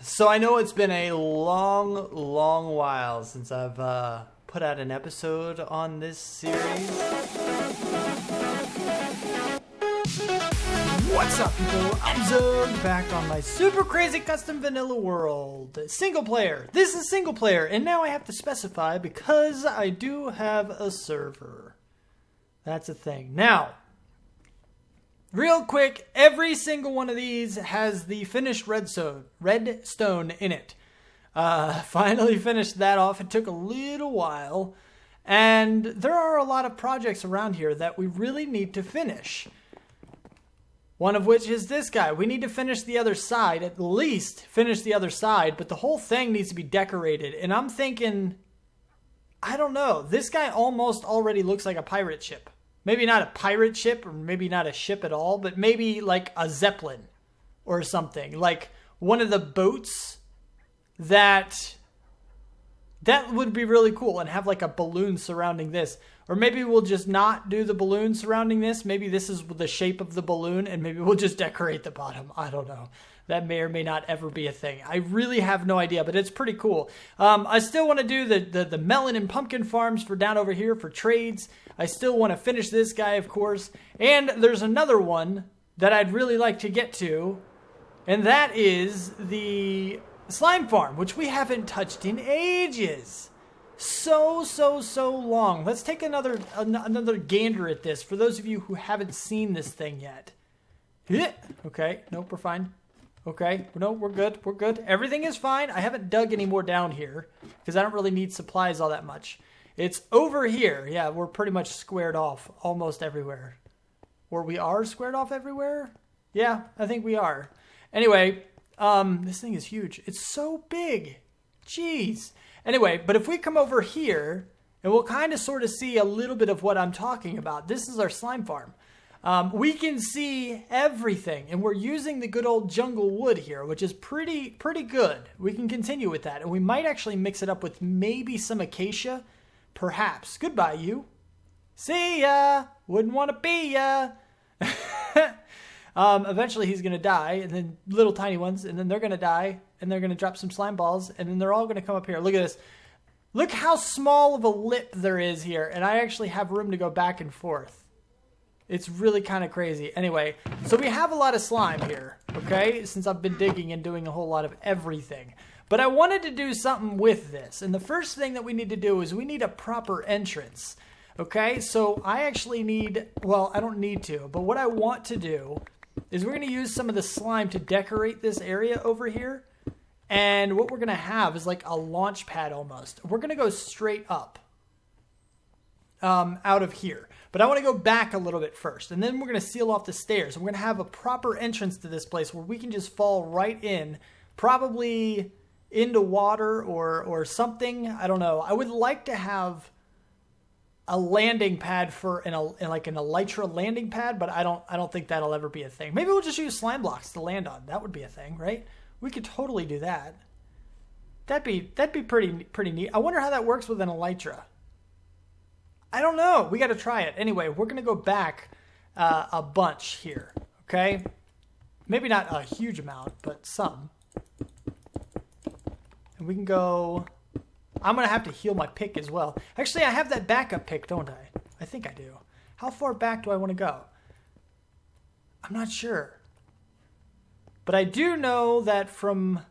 So I know it's been a long while since I've put out an episode on this series. What's up, people? I'm Xogue, back on my super crazy custom vanilla world. Single player. This is single player, and now I have to specify because I do have a server. That's a thing. Now, real quick, every single one of these has the finished redstone in it. Finally finished that off. It took a little while. And there are a lot of projects around here that we really need to finish. One of which is this guy. We need to finish the other side, at least finish the other side, but the whole thing needs to be decorated. And I'm thinking, I don't know, this guy almost already looks like a pirate ship. Maybe not a pirate ship, or maybe not a ship at all, but maybe like a Zeppelin or something. Like one of the boats that would be really cool, and have like a balloon surrounding this. Or maybe we'll just not do the balloon surrounding this. Maybe this is the shape of the balloon, and maybe we'll just decorate the bottom. I don't know. That may or may not ever be a thing. I really have no idea, but it's pretty cool. I still want to do the melon and pumpkin farms for down over here for trades. I still want to finish this guy, of course. And there's another one that I'd really like to get to, and that is the slime farm, which we haven't touched in ages. So long. Let's take another gander at this for those of you who haven't seen this thing yet. Okay, nope, we're fine. Okay, no, we're good. We're good. Everything is fine. I haven't dug any more down here because I don't really need supplies all that much. It's over here. Yeah, we're pretty much squared off almost everywhere. Or we are squared off everywhere? Yeah, I think we are. Anyway, this thing is huge. It's so big. Jeez. Anyway, but if we come over here, and we'll kind of sort of see a little bit of what I'm talking about. This is our slime farm. We can see everything, and we're using the good old jungle wood here, which is pretty good. We can continue with that, and we might actually mix it up with maybe some acacia, perhaps. Goodbye, you. See ya. Wouldn't want to be ya. Eventually he's going to die, and then little tiny ones, and then they're going to die, and they're going to drop some slime balls, and then they're all going to come up here. Look at this. Look how small of a lip there is here, and I actually have room to go back and forth. It's really kind of crazy. Anyway, so we have a lot of slime here, okay, since I've been digging and doing a whole lot of everything. But I wanted to do something with this, and the first thing that we need to do is we need a proper entrance, okay? So I actually need, well, I don't need to, but what I want to do is we're going to use some of the slime to decorate this area over here. And what we're going to have is like a launch pad almost. We're going to go straight up out of here. But I want to go back a little bit first. And then we're going to seal off the stairs. And we're going to have a proper entrance to this place where we can just fall right in. Probably into water or something. I don't know. I would like to have a landing pad for like an elytra landing pad, but I don't think that'll ever be a thing. Maybe we'll just use slime blocks to land on. That would be a thing, right? We could totally do that. That'd be pretty neat. I wonder how that works with an elytra. I don't know. We got to try it. Anyway, we're gonna go back a bunch here. Okay, maybe not a huge amount, but some. And we can go. I'm going to have to heal my pick as well. Actually, I have that backup pick, don't I? I think I do. How far back do I want to go? I'm not sure. But I do know that from...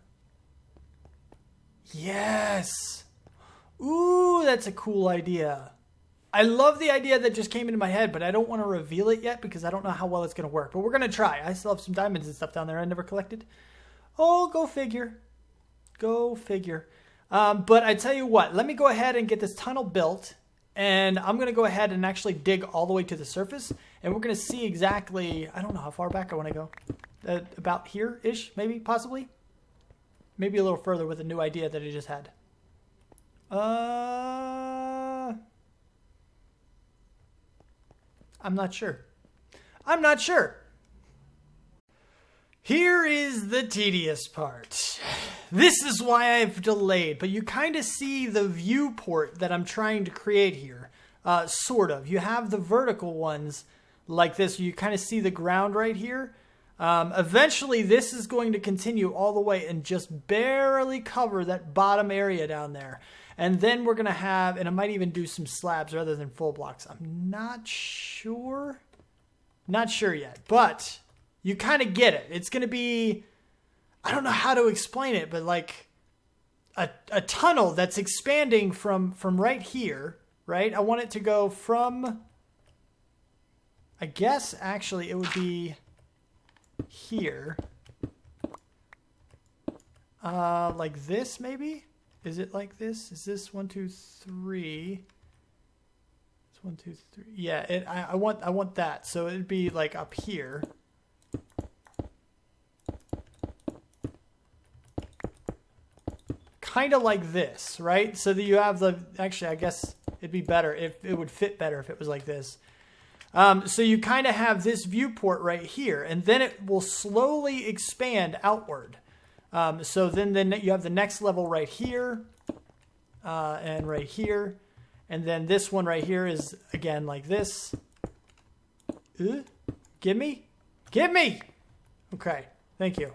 Yes! Ooh, that's a cool idea. I love the idea that just came into my head, but I don't want to reveal it yet because I don't know how well it's going to work. But we're going to try. I still have some diamonds and stuff down there I never collected. Oh, go figure. Go figure. But I tell you what, let me go ahead and get this tunnel built, and I'm going to go ahead and actually dig all the way to the surface, and we're going to see exactly, I don't know how far back I want to go, about here-ish, maybe, possibly, maybe a little further with a new idea that I just had. I'm not sure. Here is the tedious part. This is why I've delayed, but you kind of see the viewport that I'm trying to create here. Sort of. You have the vertical ones like this. You kind of see the ground right here. Eventually, this is going to continue all the way and just barely cover that bottom area down there. And then we're going to have, and I might even do some slabs rather than full blocks. I'm not sure. Not sure yet, but you kind of get it. It's going to be, I don't know how to explain it, but like a tunnel that's expanding from right here, right? I want it to go from, I guess actually it would be here. Like this maybe? Is it like this? Is this 1, 2, 3? It's 1, 2, 3. Yeah, I want that. So it'd be like up here. Kind of like this, right? So that you have the, actually I guess it'd be better if it would fit better if it was like this. So you kind of have this viewport right here, and then it will slowly expand outward. So then you have the next level right here, and right here. And then this one right here is, again, like this. Give me. Give me! Okay, thank you.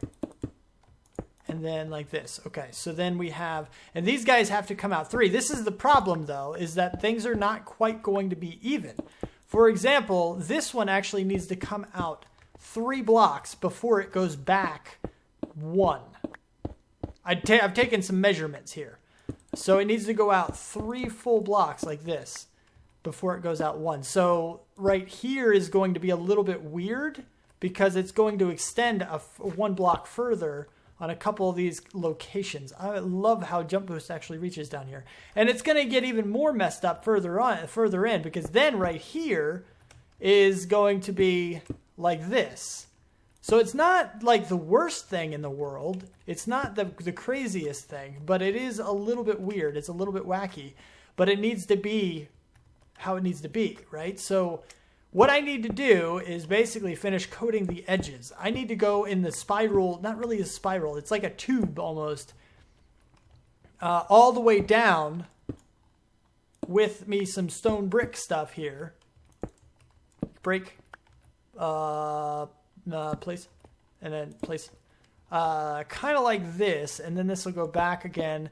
And then like this. Okay, so then we have, and these guys have to come out 3. This is the problem, though, is that things are not quite going to be even. For example, this one actually needs to come out 3 blocks before it goes back 1. I've taken some measurements here. So it needs to go out 3 full blocks like this before it goes out 1. So right here is going to be a little bit weird because it's going to extend 1 block further on a couple of these locations. I love how jump boost actually reaches down here. And it's going to get even more messed up further in, because then right here is going to be like this. So it's not like the worst thing in the world. It's not the craziest thing, but it is a little bit weird. It's a little bit wacky, but it needs to be how it needs to be, right? So what I need to do is basically finish coating the edges. I need to go in the spiral, not really a spiral, it's like a tube almost, all the way down with me some stone brick stuff here. Break, place, and then place. Kind of like this, and then this will go back again.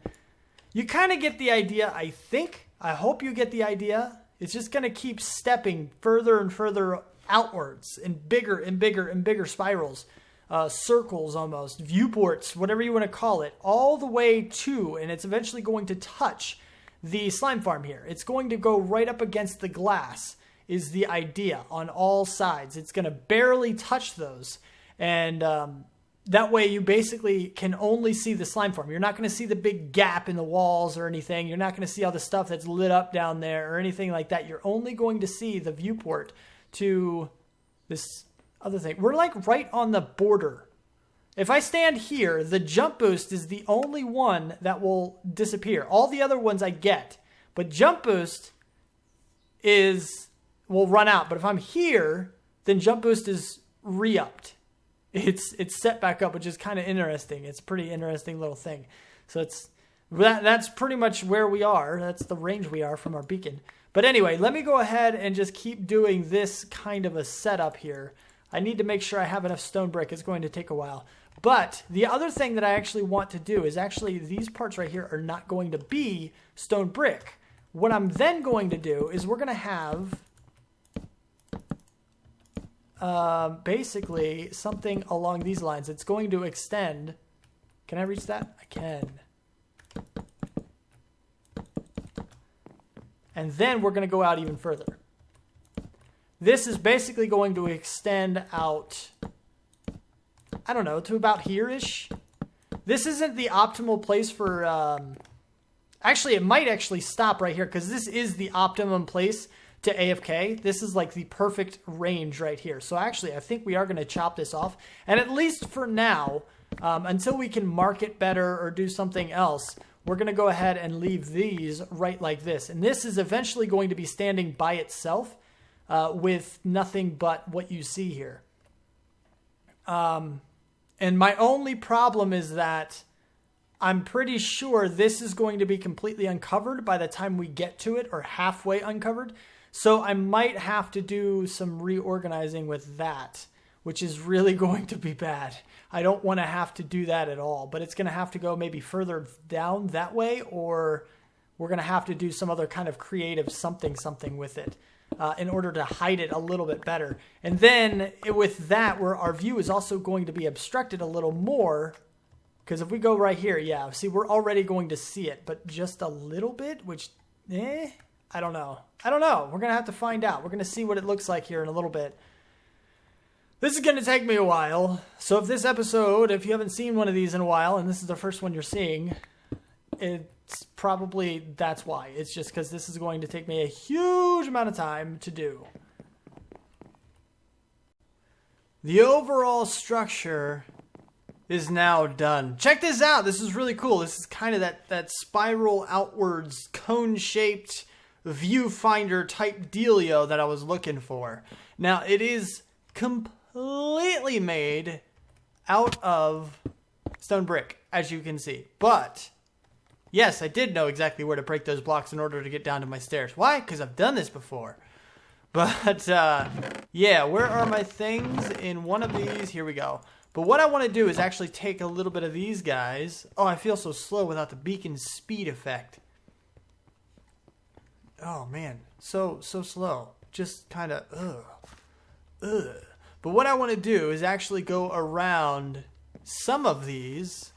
You kind of get the idea, I think. I hope you get the idea. It's just going to keep stepping further and further outwards in bigger and bigger and bigger spirals, circles almost, viewports, whatever you want to call it, all the way to, and it's eventually going to touch the slime farm here. It's going to go right up against the glass is the idea on all sides. It's going to barely touch those. And that way you basically can only see the slime farm. You're not going to see the big gap in the walls or anything. You're not going to see all the stuff that's lit up down there or anything like that. You're only going to see the viewport to this other thing. We're like right on the border. If I stand here, the jump boost is the only one that will disappear. All the other ones I get. But jump boost will run out. But if I'm here, then jump boost is re-upped. It's set back up, which is kind of interesting. It's a pretty interesting little thing. So that's pretty much where we are. That's the range we are from our beacon. But anyway, let me go ahead and just keep doing this kind of a setup here. I need to make sure I have enough stone brick. It's going to take a while. But the other thing that I actually want to do is actually these parts right here are not going to be stone brick. What I'm then going to do is we're going to have basically something along these lines. It's going to extend. Can I reach that? I can. And then we're going to go out even further. This is basically going to extend out, I don't know, to about here-ish. This isn't the optimal place for, actually it might actually stop right here because this is the optimum place to AFK. This is like the perfect range right here. So actually, I think we are going to chop this off. And at least for now, until we can mark it better or do something else, we're going to go ahead and leave these right like this. And this is eventually going to be standing by itself with nothing but what you see here. And my only problem is that I'm pretty sure this is going to be completely uncovered by the time we get to it, or halfway uncovered. So I might have to do some reorganizing with that, which is really going to be bad. I don't want to have to do that at all, but it's going to have to go maybe further down that way, or we're going to have to do some other kind of creative something with it in order to hide it a little bit better. And then with that, where our view is also going to be obstructed a little more, because if we go right here, yeah, see, we're already going to see it, but just a little bit, which, I don't know. We're going to have to find out. We're going to see what it looks like here in a little bit. This is going to take me a while. So if this episode, if you haven't seen one of these in a while, and this is the first one you're seeing, it's probably, that's why. It's just because this is going to take me a huge amount of time to do. The overall structure is now done. Check this out. This is really cool. This is kind of that spiral outwards, cone-shaped viewfinder type dealio that I was looking for. Now, it is completely made out of stone brick, as you can see. But, yes, I did know exactly where to break those blocks in order to get down to my stairs. Why? Because I've done this before. But, yeah, where are my things? In one of these, here we go. But what I want to do is actually take a little bit of these guys. Oh, I feel so slow without the beacon speed effect. Oh, man. So slow. Just kind of, ugh. But what I want to do is actually go around some of these,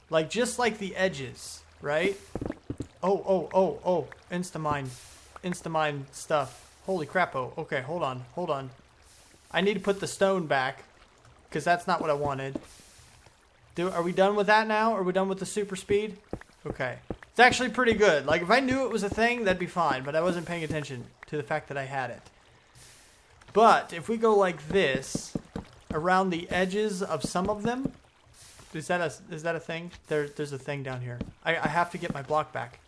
like just like the edges, right? Oh. Instamine stuff. Holy crap. Oh, okay. Hold on. I need to put the stone back because that's not what I wanted. Are we done with that now? Are we done with the super speed? Okay. It's actually pretty good. Like, if I knew it was a thing, that'd be fine. But I wasn't paying attention to the fact that I had it. But if we go like this, around the edges of some of them, is that a thing? There's a thing down here. I have to get my block back.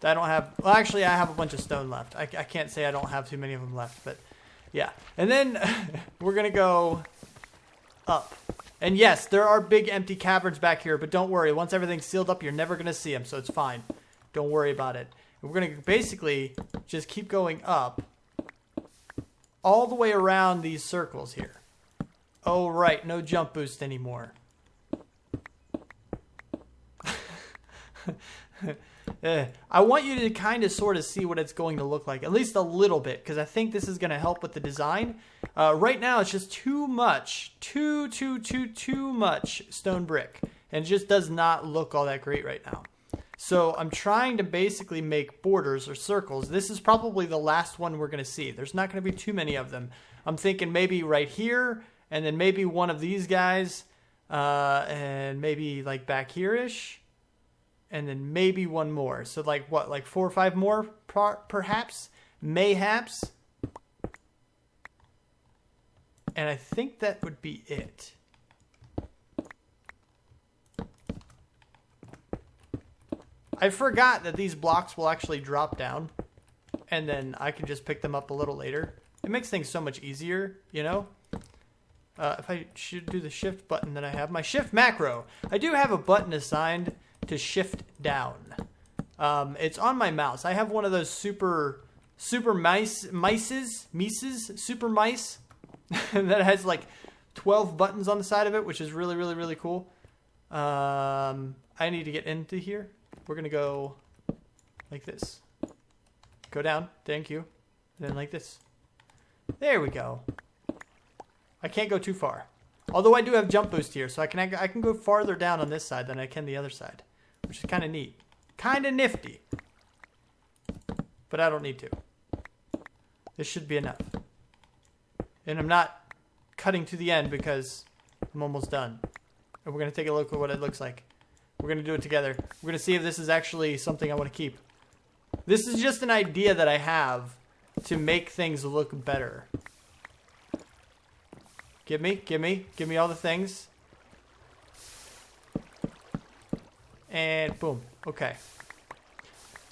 I don't have... Well, actually, I have a bunch of stone left. I can't say I don't have too many of them left. But, yeah. And then we're going to go up. And yes, there are big empty caverns back here, but don't worry. Once everything's sealed up, you're never going to see them, so it's fine. Don't worry about it. And we're going to basically just keep going up all the way around these circles here. Oh, right. No jump boost anymore. I want you to kind of sort of see what it's going to look like, at least a little bit, because I think this is going to help with the design. Right now, it's just too much, too much stone brick, and it just does not look all that great right now. So I'm trying to basically make borders or circles. This is probably the last one we're going to see. There's not going to be too many of them. I'm thinking maybe right here, and then maybe one of these guys, and maybe like back here-ish. And then maybe one more. So like what? Like 4 or 5 more perhaps? Mayhaps? And I think that would be it. I forgot that these blocks will actually drop down. And then I can just pick them up a little later. It makes things so much easier, you know? If I should do the shift button that I have. My shift macro. I do have a button assigned to shift down. It's on my mouse. I have one of those super mice that has like 12 buttons on the side of it, which is really cool. I need to get into here. We're gonna go like this. Go down. Thank you. And then like this. There we go. I can't go too far. Although I do have jump boost here, so I can go farther down on this side than I can the other side, which is kind of neat. Kind of nifty. But I don't need to. This should be enough. And I'm not cutting to the end because I'm almost done. And we're going to take a look at what it looks like. We're going to do it together. We're going to see if this is actually something I want to keep. This is just an idea that I have to make things look better. Give me all the things. And boom. Okay.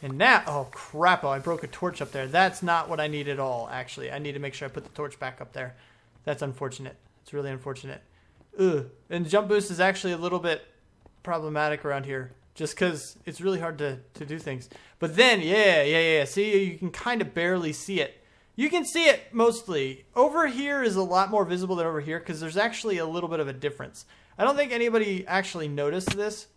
And now, oh crap, I broke a torch up there. That's not what I need at all, actually. I need to make sure I put the torch back up there. That's unfortunate. It's really unfortunate. Ugh. And jump boost is actually a little bit problematic around here. Just because it's really hard to do things. But then, yeah. See, you can kind of barely see it. You can see it mostly. Over here is a lot more visible than over here because there's actually a little bit of a difference. I don't think anybody actually noticed this.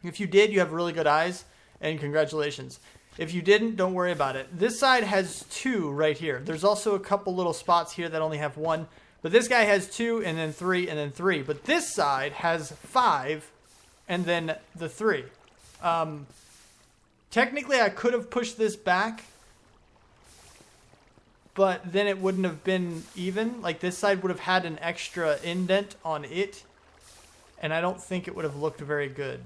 If you did, you have really good eyes, and congratulations. If you didn't, don't worry about it. This side has 2 right here. There's also a couple little spots here that only have 1. But this guy has 2, and then 3, and then 3. But this side has 5, and then the 3. Technically, I could have pushed this back, but then it wouldn't have been even. Like, this side would have had an extra indent on it, and I don't think it would have looked very good.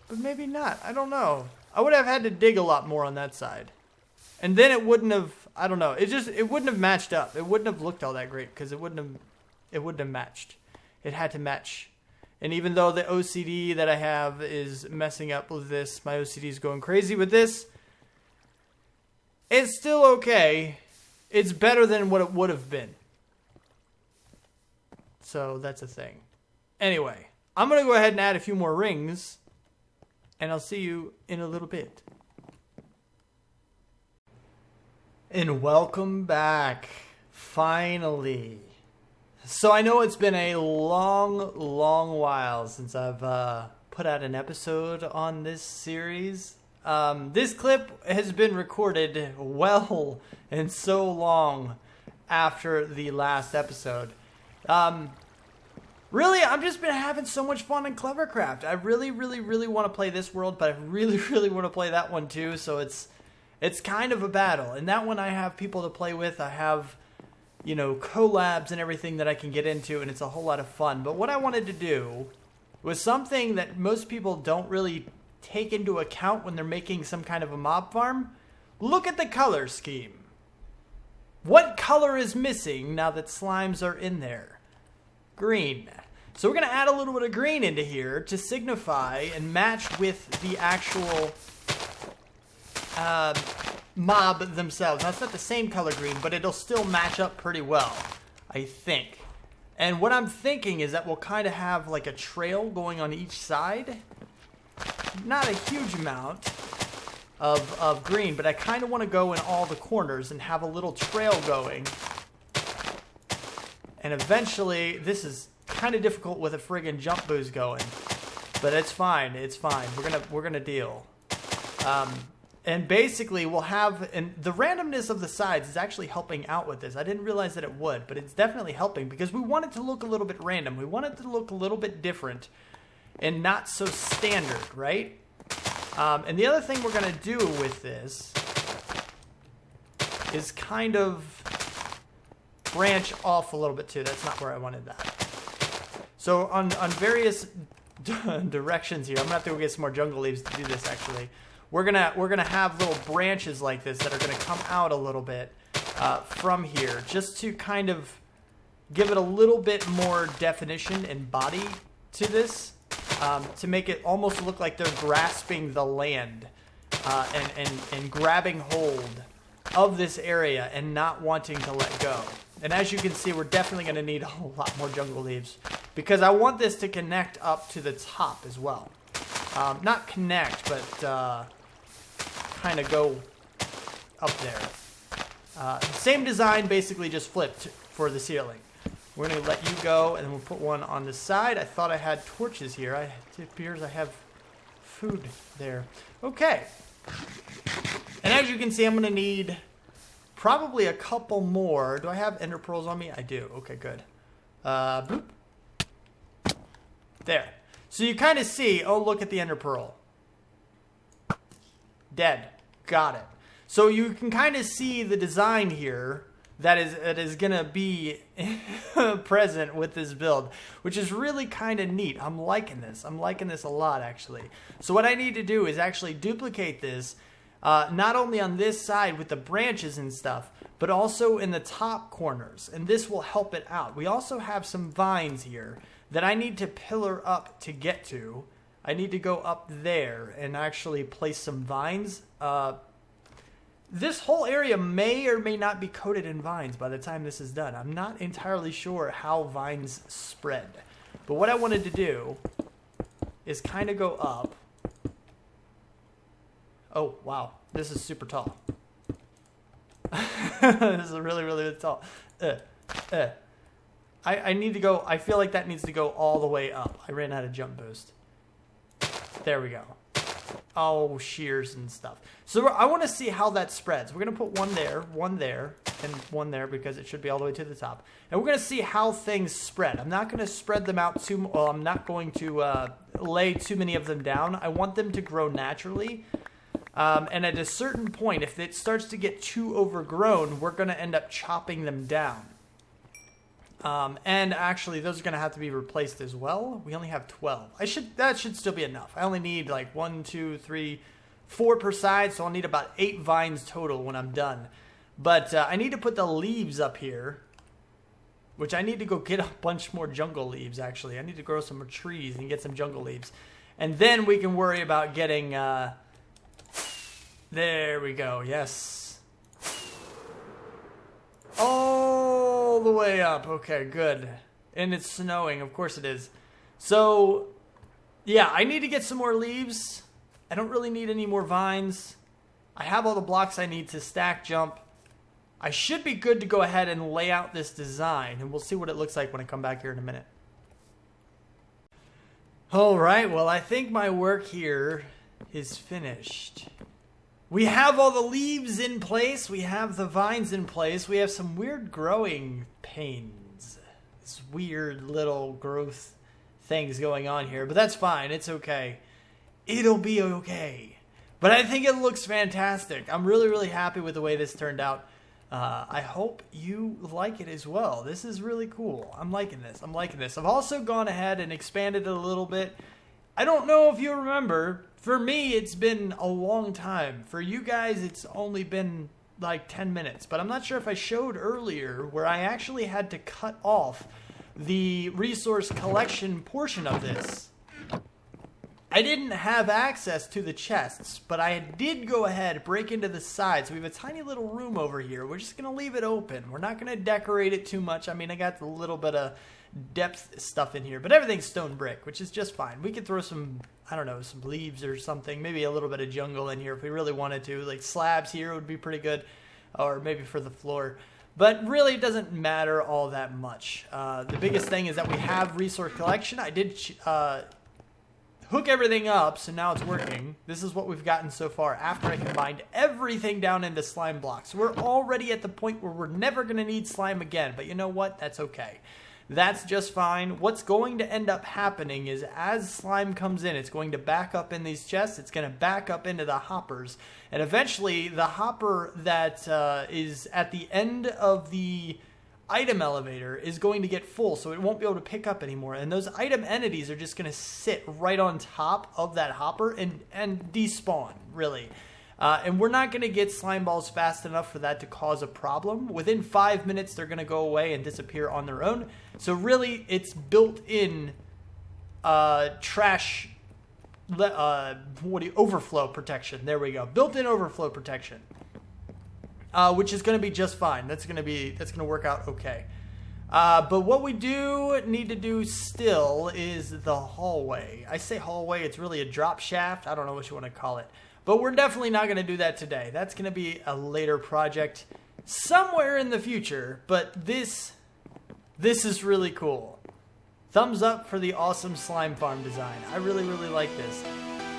But maybe not. I don't know. I would have had to dig a lot more on that side. And then it wouldn't have, I don't know. It wouldn't have matched up. It wouldn't have looked all that great because it wouldn't have matched. It had to match. And even though the OCD that I have is messing up with this, my OCD is going crazy with this, it's still okay. It's better than what it would have been. So that's a thing. Anyway, I'm going to go ahead and add a few more rings, and I'll see you in a little bit. And welcome back. Finally. So I know it's been a long while since I've put out an episode on this series. This clip has been recorded well and so long after the last episode. Really, I've just been having so much fun in Clevercraft. I really want to play this world, but I really want to play that one too. So it's kind of a battle. And that one I have people to play with. I have, you know, collabs and everything that I can get into, and it's a whole lot of fun. But what I wanted to do was something that most people don't really take into account when they're making some kind of a mob farm. Look at the color scheme. What color is missing now that slimes are in there? Green. So we're going to add a little bit of green into here to signify and match with the actual mob themselves. Now, it's not the same color green, but it'll still match up pretty well, I think. And what I'm thinking is that we'll kind of have like a trail going on each side. Not a huge amount of green, but I kind of want to go in all the corners and have a little trail going. And eventually, this is kind of difficult with a friggin' jump boost going, but it's fine. It's fine. We're gonna deal. And basically, we'll have, and the randomness of the sides is actually helping out with this. I didn't realize that it would, but it's definitely helping because we want it to look a little bit random. We want it to look a little bit different and not so standard, right? And the other thing we're gonna do with this is kind of branch off a little bit too. That's not where I wanted that. So on various directions here, I'm gonna have to go get some more jungle leaves to do this. Actually, we're gonna have little branches like this that are gonna come out a little bit from here, just to kind of give it a little bit more definition and body to this, to make it almost look like they're grasping the land and grabbing hold of this area and not wanting to let go. And as you can see, we're definitely going to need a whole lot more jungle leaves because I want this to connect up to the top as well. Not connect, but kind of go up there. Same design, basically just flipped for the ceiling. We're going to let you go, and then we'll put one on the side. I thought I had torches here. It appears I have food there. Okay. And as you can see, I'm going to need probably a couple more. Do I have ender pearls on me? I do. Okay, good. Boop. There. So you kind of see, oh, look at the ender pearl. Dead. Got it. So you can kind of see the design here that is going to be present with this build, which is really kind of neat. I'm liking this. I'm liking this a lot, actually. So what I need to do is actually duplicate this, not only on this side with the branches and stuff, but also in the top corners, and this will help it out. We also have some vines here that I need to pillar up to get to. I need to go up there and actually place some vines. This whole area may or may not be coated in vines by the time this is done. I'm not entirely sure how vines spread. But what I wanted to do is kind of go up. Oh, wow. This is super tall. This is really, really tall. I need to go. I feel like that needs to go all the way up. I ran out of jump boost. There we go. Oh, shears and stuff. So I want to see how that spreads. We're going to put one there, and one there because it should be all the way to the top. And we're going to see how things spread. I'm not going to spread them out too. Well, I'm not going to lay too many of them down. I want them to grow naturally. And at a certain point, if it starts to get too overgrown, we're going to end up chopping them down. And actually, those are going to have to be replaced as well. We only have 12. That should still be enough. I only need like 1, 2, 3, 4 per side, so I'll need about 8 vines total when I'm done. But I need to put the leaves up here, which I need to go get a bunch more jungle leaves, actually. I need to grow some more trees and get some jungle leaves. And then we can worry about getting... there we go, yes. All the way up. Okay, good. And it's snowing. Of course it is. So, yeah, I need to get some more leaves. I don't really need any more vines. I have all the blocks I need to stack jump. I should be good to go ahead and lay out this design, and we'll see what it looks like when I come back here in a minute. All right, well, I think my work here is finished. We have all the leaves in place. We have the vines in place. We have some weird growing pains. This weird little growth things going on here. But that's fine. It's okay. It'll be okay. But I think it looks fantastic. I'm really, really happy with the way this turned out. I hope you like it as well. This is really cool. I'm liking this. I'm liking this. I've also gone ahead and expanded it a little bit. I don't know if you remember, for me, it's been a long time. For you guys, it's only been like 10 minutes. But I'm not sure if I showed earlier where I actually had to cut off the resource collection portion of this. I didn't have access to the chests, but I did go ahead, break into the sides. We have a tiny little room over here. We're just going to leave it open. We're not going to decorate it too much. I mean, I got a little bit of depth stuff in here, but everything's stone brick, which is just fine. We could throw some, I don't know, some leaves or something, maybe a little bit of jungle in here if we really wanted to. Like slabs here would be pretty good, or maybe for the floor. But really, it doesn't matter all that much. The biggest thing is that we have resource collection. I did hook everything up, so now it's working. This is what we've gotten so far after I combined everything down into slime blocks. We're already at the point where we're never going to need slime again, but you know what? That's okay. That's just fine. What's going to end up happening is as slime comes in, it's going to back up in these chests, it's going to back up into the hoppers, and eventually the hopper that is at the end of the item elevator is going to get full, so it won't be able to pick up anymore, and those item entities are just going to sit right on top of that hopper and despawn, really. And we're not going to get slime balls fast enough for that to cause a problem. Within 5 minutes, they're going to go away and disappear on their own. So really, it's built-in trash overflow protection. There we go. Built-in overflow protection. Which is going to be just fine. That's going to work out okay. But what we do need to do still is the hallway. I say hallway, it's really a drop shaft. I don't know what you want to call it. But we're definitely not going to do that today. That's going to be a later project somewhere in the future. But this is really cool. Thumbs up for the awesome slime farm design. I really, really like this.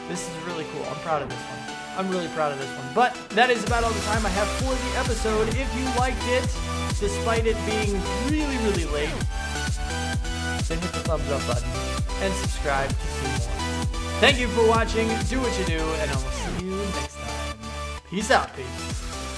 This is really cool. I'm proud of this one. I'm really proud of this one. But that is about all the time I have for the episode. If you liked it, despite it being really, really late, then hit the thumbs up button and subscribe to see more. Thank you for watching. Do what you do, and I will see you next time. Peace out, peeps.